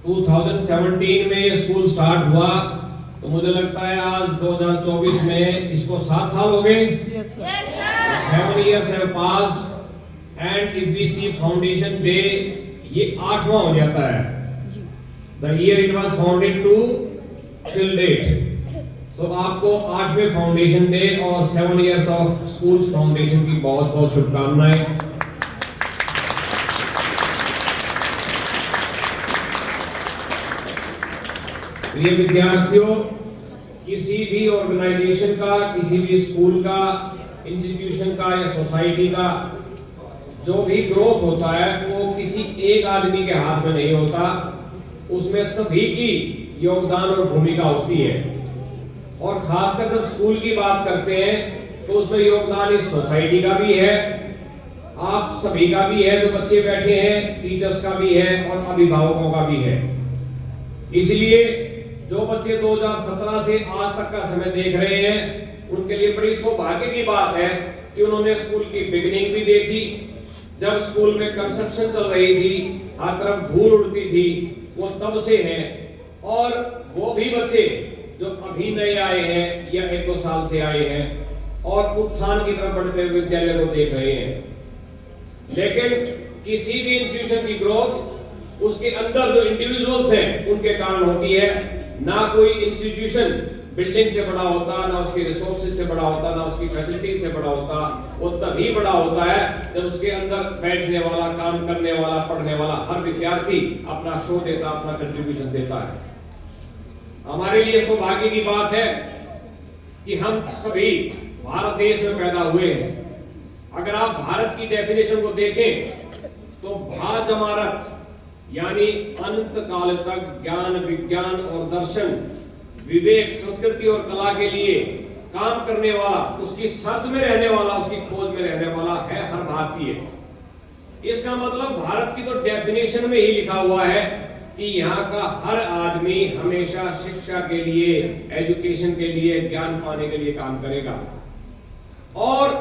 2017 में ये school start हुआ, तो मुझे लगता है आज 2024 में इसको 7 साल हो गए। Yes, sir. 7 years have passed and if we see foundation day, ये 8वां हो जाता है। The year it was founded to till date. तो आपको 8वें फाउंडेशन डे और 7 years ऑफ स्कूल्स फाउंडेशन की बहुत बहुत शुभकामनाएं। प्रिय विद्यार्थियों, किसी भी ऑर्गेनाइजेशन का, किसी भी स्कूल का, इंस्टीट्यूशन का या सोसाइटी का जो भी ग्रोथ होता है वो किसी एक आदमी के हाथ में नहीं होता, उसमें सभी की योगदान और भूमिका होती है। और खासकर जब स्कूल की बात करते हैं तो उसमें योगदान इस सोसाइटी का भी है, आप सभी का भी है जो बच्चे बैठे हैं, टीचर्स का भी है और अभिभावकों का भी है। इसलिए जो बच्चे 2017 से आज तक का समय देख रहे हैं, उनके लिए बड़ी सौभाग्य की बात है कि उन्होंने स्कूल की बिगिनिंग भी देखी, जब स्कूल में कंस्ट्रक्शन चल रही थी, हर तरफ धूल उड़ती थी, वो तब से हैं। और वो भी बच्चे जो अभी नए आए हैं या 1-2 साल से आए हैं और उत्थान की तरफ बढ़ते हुए विद्यालय को देख रहे हैं। लेकिन किसी भी इंस्टीट्यूशन की ग्रोथ उसके अंदर जो इंडिविजुअल्स हैं उनके कारण होती है। ना कोई इंस्टीट्यूशन बिल्डिंग से बड़ा होता, ना उसके रिसोर्सेज से बड़ा होता, ना उसकी फैसिलिटीज से बड़ा होता। वो तभी बड़ा होता है जब उसके अंदर बैठने वाला, काम करने वाला, पढ़ने वाला हर विद्यार्थी अपना शो देता, अपना कंट्रीब्यूशन देता है। हमारे लिए सौभाग्य की बात है कि हम सभी भारत देश में पैदा हुए हैं। अगर आप भारत की डेफिनेशन को देखें तो भा जमारत यानी अनंत काल तक ज्ञान, विज्ञान और दर्शन, विवेक, संस्कृति और कला के लिए काम करने वाला, उसकी सर्च में रहने वाला, उसकी खोज में रहने वाला है हर भारतीय। इसका मतलब भारत की तो डेफिनेशन में ही लिखा हुआ है कि यहाँ का हर आदमी हमेशा शिक्षा के लिए, एजुकेशन के लिए, ज्ञान पाने के लिए काम करेगा। और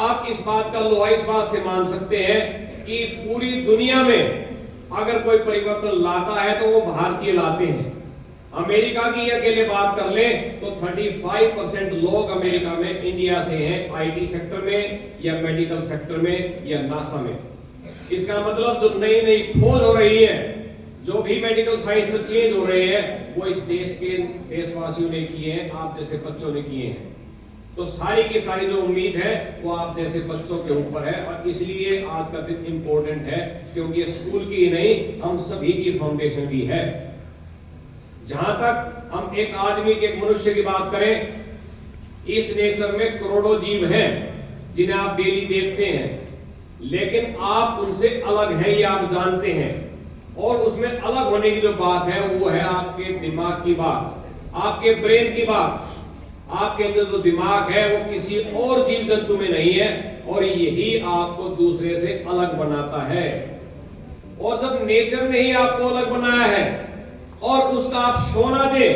आप इस बात का लोहा इस बात से मान सकते हैं कि पूरी दुनिया में अगर कोई परिवर्तन लाता है तो वो भारतीय लाते हैं। अमेरिका की अकेले बात कर लें तो 35% लोग अमेरिका में इंडिया से हैं, आईटी सेक्टर में या मेडिकल सेक्टर में या नासा में। इसका मतलब जो नई नई खोज हो रही है, जो भी मेडिकल साइंस में चेंज हो रहे हैं, वो इस देश के देशवासियों ने किए हैं, आप जैसे बच्चों ने किए हैं। तो सारी की सारी जो उम्मीद है वो आप जैसे बच्चों के ऊपर है। और इसलिए आज का दिन इंपॉर्टेंट है क्योंकि ये स्कूल की ही नहीं, हम सभी की फाउंडेशन भी है। जहां तक हम एक आदमी के, मनुष्य की बात करें, इस नेचर में करोड़ों जीव हैं जिन्हें आप डेली देखते हैं, लेकिन आप उनसे अलग हैं, ये आप जानते हैं। और उसमें अलग होने की जो बात है वो है आपके दिमाग की बात, आपके ब्रेन की बात। आपके अंदर जो दिमाग है वो किसी और जीव जंतु में नहीं है और यही आपको दूसरे से अलग बनाता है। और जब नेचर ने ही आपको अलग बनाया है और उसका आप शो ना दे,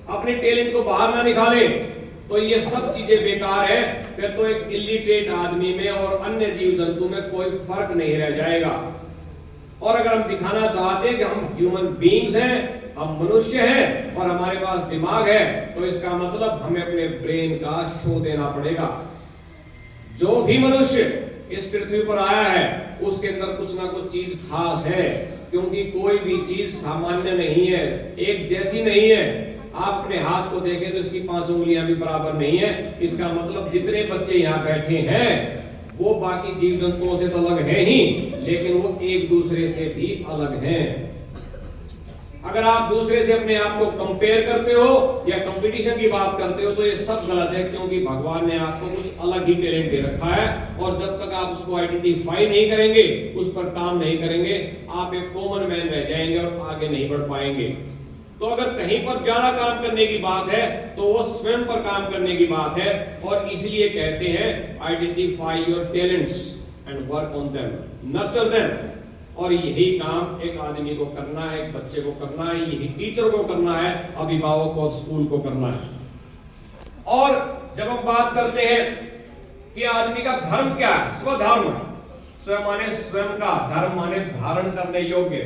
अपने टैलेंट को बाहर ना निकाले, तो ये सब चीजें बेकार है। फिर तो एक इलिटरेट आदमी में और अन्य जीव जंतु में कोई फर्क नहीं रह जाएगा। और अगर हम दिखाना चाहते हैं कि हम ह्यूमन बीइंग्स हैं, हम मनुष्य हैं और हमारे पास दिमाग है, तो इसका मतलब हमें अपने ब्रेन का शो देना पड़ेगा। जो भी मनुष्य इस पृथ्वी पर आया है उसके अंदर कुछ ना कुछ चीज खास है, क्योंकि कोई भी चीज सामान्य नहीं है, एक जैसी नहीं है। आप अपने हाथ को देखें तो इसकी 5 उंगलियां भी बराबर नहीं है। इसका मतलब जितने बच्चे यहाँ बैठे हैं वो बाकी जीव जंतुओं से तो अलग हैं ही, लेकिन वो एक दूसरे से भी अलग हैं। अगर आप दूसरे से अपने आप को कंपेयर करते हो या कंपटीशन की बात करते हो तो ये सब गलत है, क्योंकि भगवान ने आपको कुछ अलग ही टैलेंट दे रखा है। और जब तक आप उसको आइडेंटिफाई नहीं करेंगे, उस पर काम नहीं करेंगे, आप एक कॉमन मैन रह जाएंगे और आगे नहीं बढ़ पाएंगे। तो अगर कहीं पर ज्यादा काम करने की बात है तो वो स्वयं पर काम करने की बात है। और इसलिए कहते हैं identify your talents and work on them, nurture them. और यही काम एक आदमी को करना है, एक बच्चे को करना है, यही टीचर को करना है, अभिभावक को, स्कूल को करना है। और जब हम बात करते हैं कि आदमी का धर्म क्या है, स्वधर्म। स्व माने स्वयं का, धर्म माने धारण करने योग्य।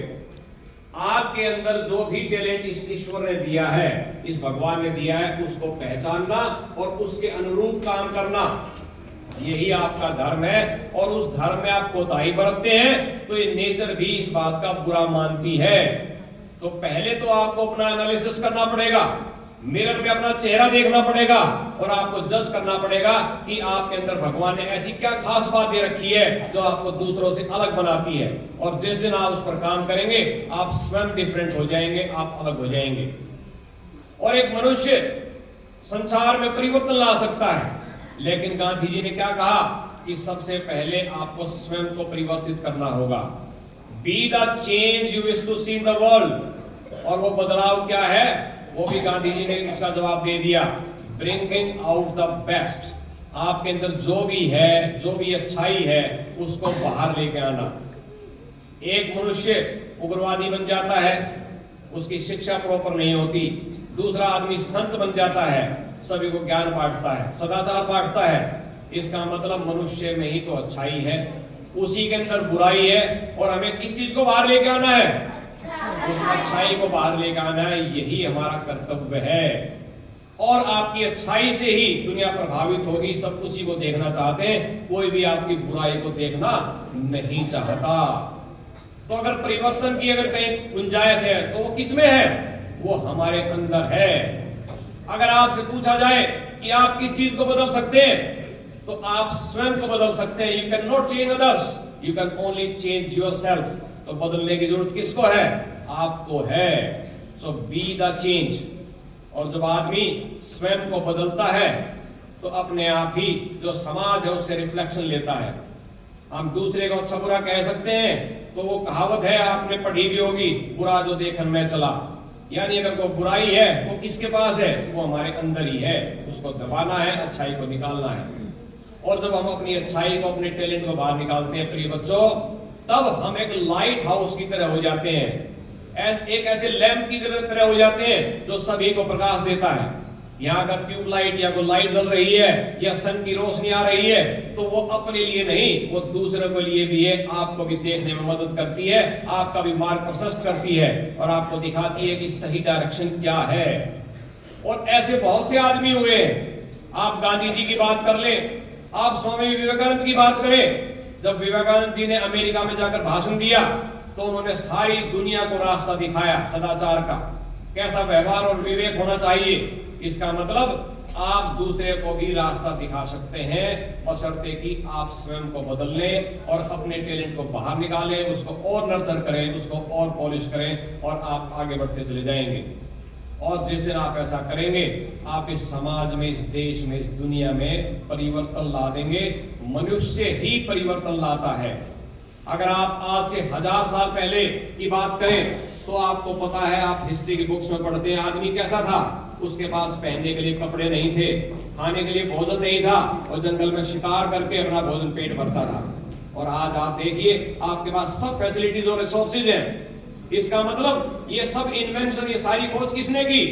आपके अंदर जो भी टैलेंट इस ईश्वर ने दिया है, इस भगवान ने दिया है, उसको पहचानना और उसके अनुरूप काम करना, यही आपका धर्म है। और उस धर्म में आप कोताही बरतते हैं तो ये नेचर भी इस बात का बुरा मानती है। तो पहले तो आपको अपना एनालिसिस करना पड़ेगा, मिरर में अपना चेहरा देखना पड़ेगा और आपको जज करना पड़ेगा कि आपके अंदर भगवान ने ऐसी क्या खास बात दे रखी है जो आपको दूसरों से अलग बनाती है। और जिस दिन आप उस पर काम करेंगे आप स्वयं डिफरेंट हो जाएंगे, आप अलग हो जाएंगे। और एक मनुष्य संसार में परिवर्तन ला सकता है, लेकिन गांधी जी ने क्या कहा कि सबसे पहले आपको स्वयं को परिवर्तित करना होगा। Be the change you wish to see in the world. और वो बदलाव क्या है, वो भी गांधी जी ने इसका जवाब दे दिया, ब्रिंगिंग आउट द बेस्ट। आपके अंदर जो भी है, जो भी अच्छाई है, उसको बाहर लेके आना। एक मनुष्य उग्रवादी बन जाता है, उसकी शिक्षा प्रॉपर नहीं होती। दूसरा आदमी संत बन जाता है, सभी को ज्ञान बांटता है, सदाचार बांटता है। इसका मतलब मनुष्य में ही तो अच्छाई है, उसी के अंदर बुराई है। और हमें किस चीज को बाहर लेके आना है, उस अच्छाई को बाहर लेकर आना है, यही हमारा कर्तव्य है। और आपकी अच्छाई से ही दुनिया प्रभावित होगी। सब उसी को देखना चाहते हैं, कोई भी आपकी बुराई को देखना नहीं चाहता। तो अगर परिवर्तन की अगर कहीं गुंजाइश है तो वो किसमें है, वो हमारे अंदर है। अगर आपसे पूछा जाए कि आप किस चीज को बदल सकते हैं, तो आप स्वयं को बदल सकते हैं। You can not change others, you can only change yourself. तो बदलने की जरूरत किसको है, आपको है। सो बी द चेंज। और जब आदमी स्वयं को बदलता है तो अपने आप ही जो समाज है उससे रिफ्लेक्शन लेता है। हम दूसरे को अच्छा बुरा कह सकते हैं, तो वो कहावत है, आपने पढ़ी भी होगी, बुरा जो देखन में चला। यानी अगर कोई बुराई है वो किसके पास है, वो हमारे अंदर ही है। उसको दबाना है, अच्छाई को निकालना है। और जब हम अपनी अच्छाई को, अपने टैलेंट को बाहर निकालते हैं प्रिय बच्चों, तब हम एक लाइट हाउस की तरह हो जाते हैं, एक ऐसे लैंप की तरह हो जाते हैं जो सभी को प्रकाश देता है। यहाँ अगर ट्यूबलाइट या कोई लाइट जल रही है या सन की रोशनी आ रही है, तो वो अपने लिए नहीं, वो दूसरे के लिए भी है, आपको भी देखने में मदद करती है, आपका भी मार्ग प्रशस्त करती है और आपको दिखाती है कि सही डायरेक्शन क्या है। और ऐसे बहुत से आदमी हुए हैं। आप गांधी जी की बात कर ले, आप स्वामी विवेकानंद की बात करें। जब विवेकानंद जी ने अमेरिका में जाकर भाषण दिया तो उन्होंने सारी दुनिया को रास्ता दिखाया सदाचार का, कैसा व्यवहार और विवेक होना चाहिए। इसका मतलब आप दूसरे को भी रास्ता दिखा सकते हैं, बशर्ते कि आप स्वयं को बदल लें और अपने टैलेंट को बाहर निकालें, उसको और नर्चर करें, उसको और पॉलिश करें और आप आगे बढ़ते चले जाएंगे। और जिस दिन आप ऐसा करेंगे, आप इस समाज में, इस देश में, इस दुनिया में परिवर्तन ला देंगे। मनुष्य ही परिवर्तन लाता है। अगर आप आज से 1000 साल पहले की बात करें तो आपको पता है, आप हिस्ट्री की बुक्स में पढ़ते हैं, आदमी कैसा था। उसके पास पहनने के लिए कपड़े नहीं थे, खाने के लिए भोजन नहीं था, और जंगल में शिकार करके अपना भोजन पेट भरता था। और आज आप देखिए, आपके पास सब फैसिलिटीज और रिसोर्सेज हैं। इसका मतलब ये सब इन्वेंशन, ये सारी खोज किसने की,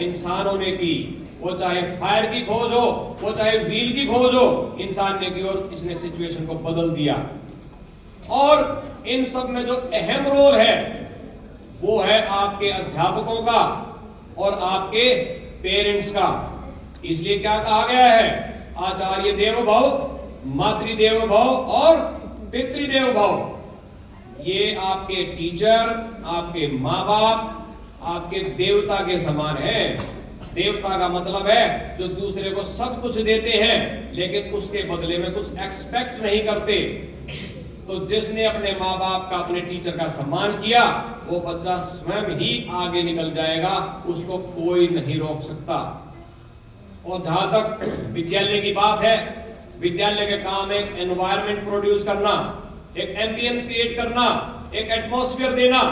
इंसानों ने की। वो चाहे फायर की खोज हो, वो चाहे व्हील की खोज हो, इंसान ने की और इसने सिचुएशन को बदल दिया। और इन सब में जो अहम रोल है वो है आपके अध्यापकों का और आपके पेरेंट्स का। इसलिए क्या कहा गया है, आचार्य देवो भव, मातृदेवो भव और पितृदेवो भव। ये आपके टीचर, आपके माँ बाप, आपके देवता के समान है। देवता का मतलब है जो दूसरे को सब कुछ देते हैं लेकिन उसके बदले में कुछ एक्सपेक्ट नहीं करते। तो जिसने अपने माँ बाप का, अपने टीचर का सम्मान किया, वो बच्चा स्वयं ही आगे निकल जाएगा, उसको कोई नहीं रोक सकता। और जहां तक विद्यालय की बात है, विद्यालय के काम एक एनवायरनमेंट प्रोड्यूस करना, एक एम्बियंस क्रिएट करना, एक एटमॉस्फेयर देना,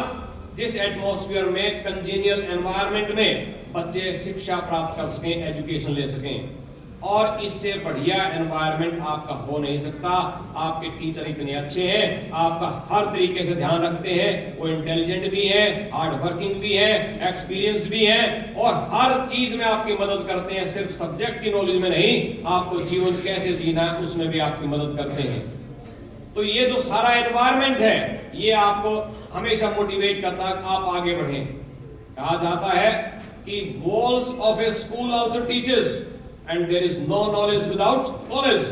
जिस एटमॉस्फेयर में, कंजेनियल एनवायरनमेंट में बच्चे शिक्षा प्राप्त कर सकें, एजुकेशन ले सकें। और इससे बढ़िया एनवायरनमेंट आपका हो नहीं सकता। आपके टीचर इतने अच्छे हैं, आपका हर तरीके से ध्यान रखते हैं, वो इंटेलिजेंट भी है, हार्ड वर्किंग भी है, एक्सपीरियंस भी है और हर चीज में आपकी मदद करते हैं। सिर्फ सब्जेक्ट की नॉलेज में नहीं, आपको जीवन कैसे जीना है उसमें भी आपकी मदद करते हैं। तो तो ये जो सारा एनवायरनमेंट है ये आपको हमेशा मोटिवेट करता है आप आगे बढ़ें। कहा जाता है कि walls of a school also teaches and there is no knowledge without knowledge,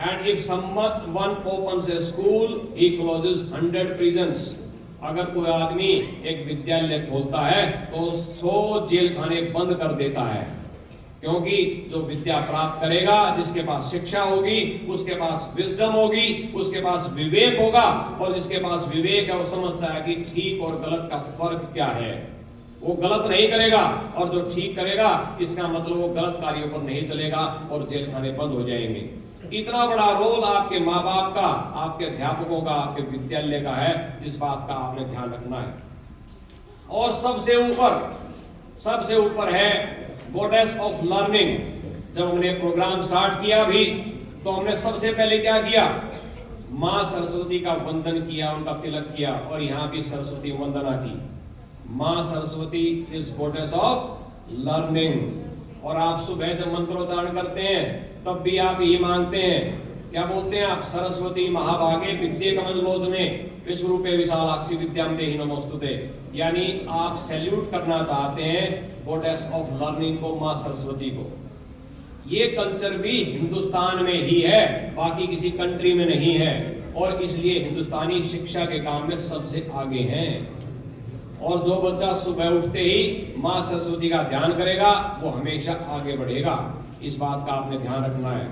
and if someone opens a school he closes 100 prisons। अगर कोई आदमी एक विद्यालय खोलता है तो 100 जेल खाने बंद कर देता है, क्योंकि जो विद्या प्राप्त करेगा, जिसके पास शिक्षा होगी, उसके पास विजडम होगी, उसके पास विवेक होगा, और जिसके पास विवेक है वो समझता है कि ठीक और गलत का फर्क क्या है, वो गलत नहीं करेगा, और जो ठीक करेगा इसका मतलब वो गलत कार्यों पर नहीं चलेगा और जेल खाने बंद हो जाएंगे। इतना बड़ा रोल आपके माँ बाप का, आपके अध्यापकों का, आपके विद्यालय का है, जिस बात का आपने ध्यान रखना है। और सबसे ऊपर है गॉडेस ऑफ लर्निंग। जब हमने प्रोग्राम स्टार्ट किया भी तो हमने सबसे पहले क्या किया, माँ सरस्वती का वंदन किया, उनका तिलक किया, और यहाँ भी सरस्वती वंदना की। माँ Saraswati is goddess of learning. और आप सुबह जब मंत्रोच्चारण करते हैं तब भी आप ये मांगते हैं, क्या बोलते हैं आप, सरस्वती महाभागे विद्ये कमलोचने विश्वरूपे विशालाक्षी विद्याम देहि नमोस्तुते। यानी आप सैल्यूट करना चाहते हैं गॉडेस ऑफ लर्निंग को, माँ सरस्वती को। ये कल्चर भी हिंदुस्तान में ही है, बाकी किसी कंट्री में नहीं है, और इसलिए हिंदुस्तानी शिक्षा के काम में सबसे आगे हैं। और जो बच्चा सुबह उठते ही माँ सरस्वती का ध्यान करेगा वो हमेशा आगे बढ़ेगा। इस बात का आपने ध्यान रखना है।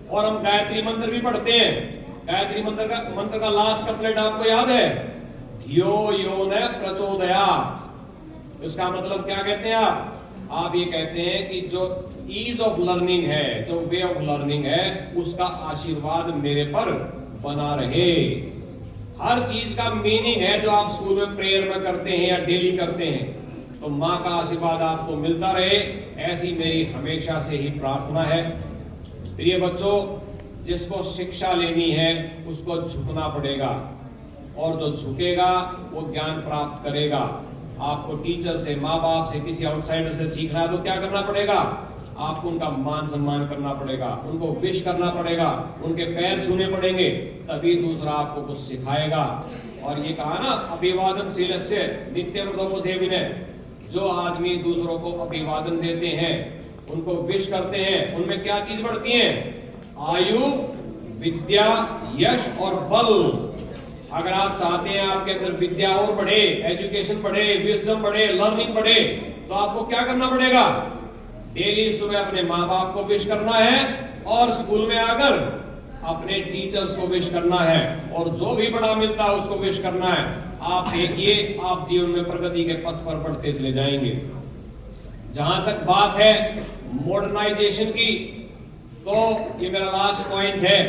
और हम गायत्री मंत्र भी पढ़ते हैं। गायत्री मंत्र का लास्ट कपलेट आपको याद है, धियो यो न प्रचोदयात्। इसका मतलब क्या कहते हैं आप ये कहते हैं कि जो ईज ऑफ लर्निंग है, जो वे ऑफ लर्निंग है, उसका आशीर्वाद मेरे पर बना रहे। हर चीज का मीनिंग है जो आप स्कूल में प्रेयर में करते हैं या डेली करते हैं, तो माँ का आशीर्वाद आपको मिलता रहे, ऐसी मेरी हमेशा से ही प्रार्थना है। प्रिय बच्चों, जिसको शिक्षा लेनी है उसको झुकना पड़ेगा, और जो झुकेगा वो ज्ञान प्राप्त करेगा। आपको टीचर से, माँ बाप से, किसी आउटसाइडर से सीखना है तो क्या करना पड़ेगा, आपको उनका मान सम्मान करना पड़ेगा, उनको विश करना पड़ेगा, उनके पैर छूने पड़ेंगे, तभी दूसरा आपको कुछ सिखाएगा। और ये कहा ना, अभिवादन शीलस्य नित्यव्रतोपसेविनः। जो आदमी दूसरों को अभिवादन देते हैं, उनको विश करते हैं, उनमें क्या चीज बढ़ती है, आयु, विद्या, यश और बल। अगर आप चाहते हैं आपके अंदर विद्या और बढ़े, एजुकेशन बढ़े, विजडम बढ़े, लर्निंग बढ़े, तो आपको क्या करना पड़ेगा, डेली सुबह अपने माँ बाप को विश करना है, और स्कूल में आकर अपने टीचर्स को विश करना है, और जो भी बड़ा मिलता है उसको विश करना है। आप देखिए, आप जीवन में प्रगति के पथ पर बढ़ते चले जाएंगे। जहां तक बात है मॉडर्नाइजेशन की, तो ये मेरा लास्ट पॉइंट है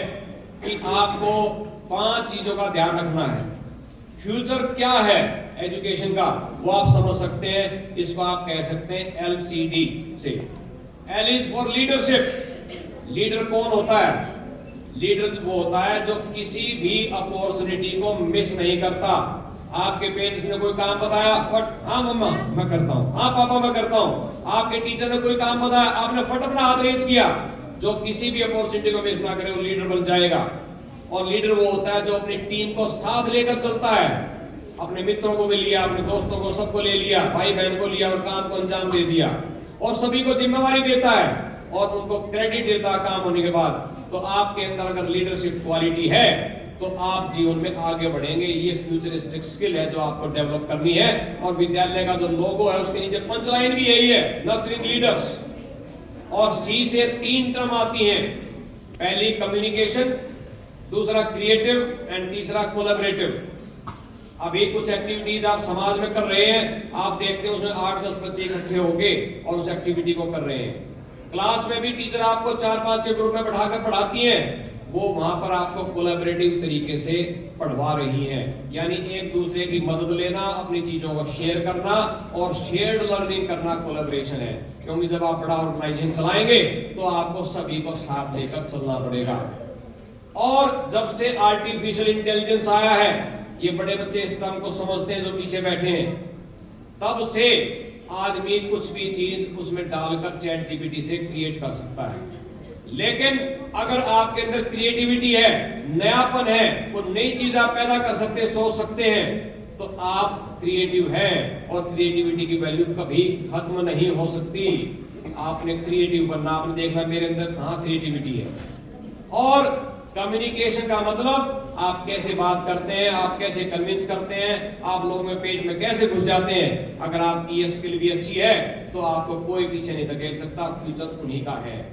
कि आपको 5 चीजों का ध्यान रखना है। फ्यूचर क्या है एजुकेशन का, वो आप समझ सकते हैं। इसको आप कह सकते हैं LCD से। L is for leadership. Leader कौन होता है, लीडर वो होता है जो किसी भी अपॉर्चुनिटी को मिस नहीं करता। आपके पेरेंट्स ने कोई काम बताया, फट हाँ मम्मा मैं करता हूँ, हाँ पापा मैं करता हूँ। आपके टीचर ने कोई काम बताया, आपने फट अपना हाथ रेज किया। जो किसी भी अपॉर्चुनिटी को मिस ना करे वो लीडर बन जाएगा। और लीडर वो होता है जो अपनी टीम को साथ लेकर चलता है, अपने मित्रों को भी लिया, अपने दोस्तों को, सबको ले लिया, भाई बहन को लिया, और काम को अंजाम दे दिया, और सभी को जिम्मेवारी देता है, और उनको क्रेडिट देता है काम होने के बाद। तो आपके अंदर अगर लीडरशिप क्वालिटी है तो आप जीवन में आगे बढ़ेंगे। ये फ्यूचरिस्टिक स्किल है जो आपको डेवलप करनी है। और विद्यालय का जो लोगो है उसके नीचे पंचलाइन भी यही है, नर्चरिंग लीडर्स। और C से 3 टर्म आती हैं, पहली कम्युनिकेशन, दूसरा क्रिएटिव, एंड तीसरा कोलैबोरेटिव। अभी कुछ एक्टिविटीज आप समाज में कर रहे हैं, आप देखते हैं उसमें 8-10 बच्चे इकट्ठे होंगे और उस एक्टिविटी को कर रहे हैं। क्लास में भी टीचर आपको 4-5 के ग्रुप में बैठाकर पढ़ाती हैं, वो वहां पर आपको कोलैबोरेटिव तरीके से पढ़वा रही हैं। यानी एक दूसरे की मदद लेना, अपनी चीजों को शेयर करना, और शेयर्ड लर्निंग करना कोलैबोरेशन है। क्योंकि जब आप बड़ा ऑर्गेनाइजेशन चलाएंगे तो आपको सभी को साथ लेकर चलना पड़ेगा। और जब से आर्टिफिशियल इंटेलिजेंस आया है, ये बड़े बच्चे इस टर्म को समझते हैं जो पीछे बैठे हैं, तब से आदमी कुछ भी चीज उसमें डालकर चैट GPT से क्रिएट कर सकता है। लेकिन अगर आपके अंदर क्रिएटिविटी है, नयापन है, कोई नई चीज आप पैदा कर सकते हैं, सोच सकते हैं, तो आप क्रिएटिव है और क्रिएटिविटी की वैल्यू कभी खत्म नहीं हो सकती। आपने क्रिएटिव बनना, आपने देखना मेरे अंदर कहां क्रिएटिविटी है। और कम्युनिकेशन का मतलब आप कैसे बात करते हैं, आप कैसे कन्विंस करते हैं, आप लोगों में पेट में कैसे घुस जाते हैं। अगर आपकी ये स्किल भी अच्छी है तो आपको कोई पीछे नहीं धकेल सकता, फ्यूचर उन्हीं का है।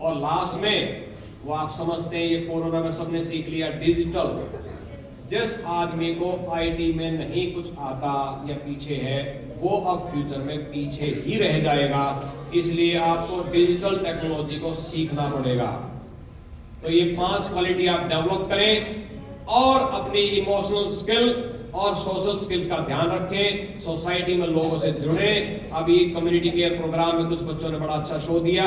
और लास्ट में वो आप समझते हैं, ये कोरोना में सबने सीख लिया, डिजिटल। जिस आदमी को आईटी में नहीं कुछ आता या पीछे है, वो अब फ्यूचर में पीछे ही रह जाएगा। इसलिए आपको डिजिटल टेक्नोलॉजी को सीखना पड़ेगा। तो ये 5 क्वालिटी आप डेवलप करें और अपनी इमोशनल स्किल और सोशल स्किल्स का ध्यान रखें। सोसाइटी में लोगों से जुड़े। अभी कम्युनिटी केयर प्रोग्राम में कुछ बच्चों ने बड़ा अच्छा शो दिया,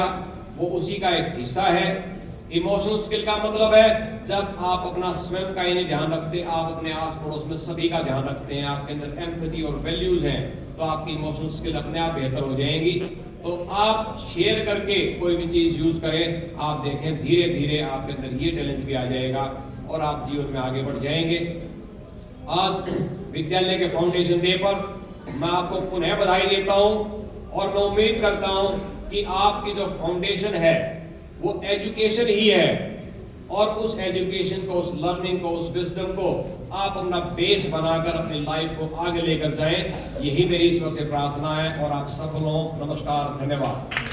वो उसी का एक हिस्सा है। इमोशनल स्किल का मतलब है जब आप अपना स्वयं का ही नहीं ध्यान रखते, आप अपने आस पड़ोस में सभी का ध्यान रखते हैं, आपके अंदर एम्पैथी और वैल्यूज हैं, तो आपकी इमोशनल स्किल अपने आप बेहतर हो जाएंगी। तो आप शेयर करके कोई भी चीज यूज करें, आप देखें धीरे धीरे आपके अंदर ये टैलेंट भी आ जाएगा और आप जीवन में आगे बढ़ जाएंगे। आज विद्यालय के फाउंडेशन डे पर मैं आपको पुनः बधाई देता हूं और मैं उम्मीद करता हूं कि आपकी जो फाउंडेशन है वो एजुकेशन ही है, और उस एजुकेशन को, उस लर्निंग को, उस विजडम को आप अपना बेस बनाकर अपनी लाइफ को आगे लेकर जाएं। यही मेरी ईश्वर से प्रार्थना है और आप सफल हों। नमस्कार, धन्यवाद।